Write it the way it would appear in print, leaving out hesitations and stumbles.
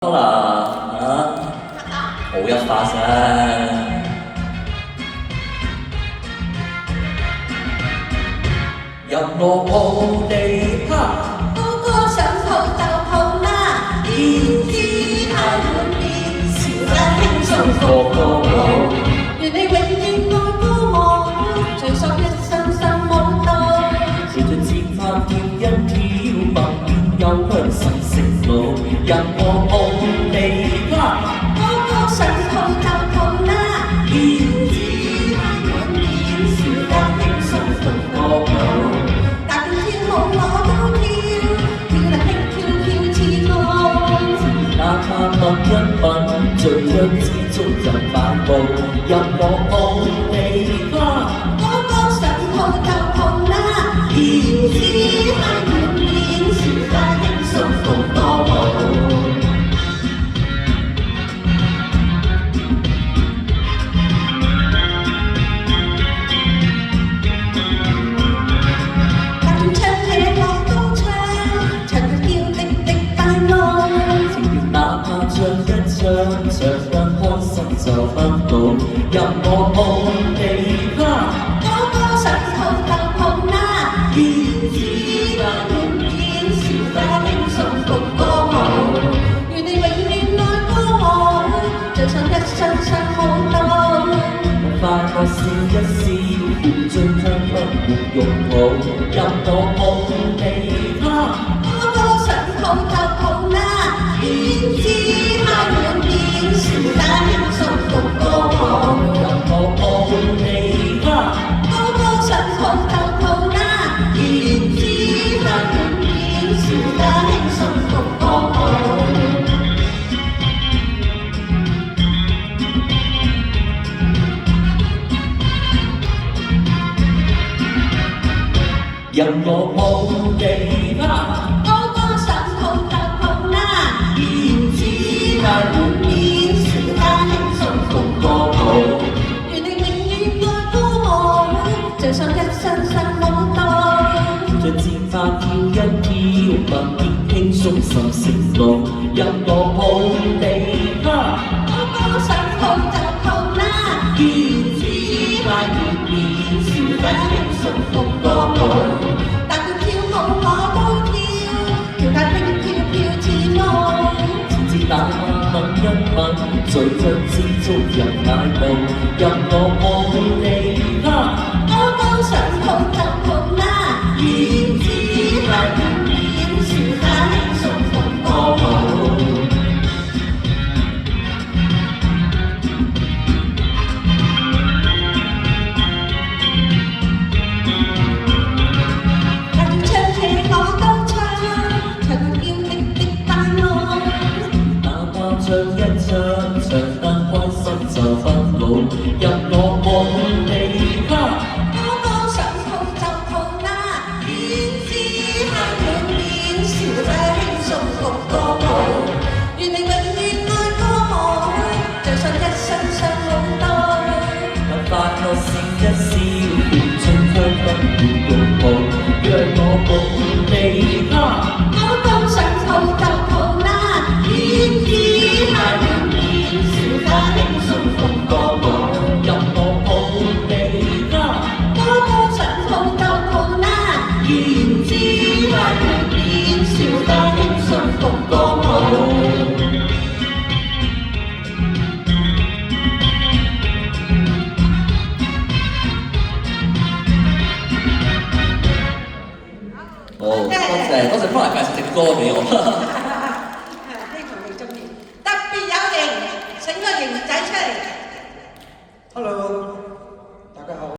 啦好一發聲。入我奧利卡，高歌上套就套啦，點知太滿面，笑得輕鬆個個舞。願你永遠愛歌舞，最索一生生舞蹈。隨着節拍跳一跳，百變又向神成路。入我奧利卡，高歌上套就套啦，點知太滿面，笑得輕鬆個個舞。大跳舞我都跳，跳得輕飄飄似舞。哪怕吻一吻，醉香之中就漫步。入我奧利卡，高歌上套就套啦，點知太滿面，笑得輕鬆個個舞。唱得開心就不老。入我奧利卡，高歌上套就套啦，點知太滿面，笑得輕鬆個個舞。願你永遠愛歌舞，最想一生生舞蹈。快樂笑一笑，伴醉香不沒擁抱。入我奧利卡，高歌上套就套啦，點知太滿面，笑得輕鬆個個舞。入我奧利卡，高歌上套就套啦，點知太滿面，笑得輕鬆個個舞。入我奧利卡，高歌上套就套啦，點知太滿面，笑得輕鬆個個舞。願你永遠愛歌舞，最想一生生舞蹈。着節拍跳一跳，百變輕鬆甚成路。入我奧利卡，高歌上套就套啦，點知太滿面，笑得輕鬆個個舞。大跳跳舞我都跳，跳得輕飄飄似舞。前節那晚吻一吻，醉香之中入乃步。入我奧利卡，高歌上套就套啦，點知太滿面，笑得輕鬆個個舞。唱一唱，唱得開心就不老。入我奧利卡，高歌上套就套啦，點知太滿面，笑得輕鬆個個舞。願你永遠愛歌舞，最想一生生舞蹈。快樂笑一笑，伴醉香不沒擁抱。讓我奧利卡，高歌上套就套啦，點知太滿面，笑得輕鬆個個舞。入我奧利卡，高歌上套就套啦，點知太滿面，笑得輕鬆個個舞。好，多謝方黎介紹隻歌俾我。希望你中意，特別有型，整個型仔出嚟。Hello。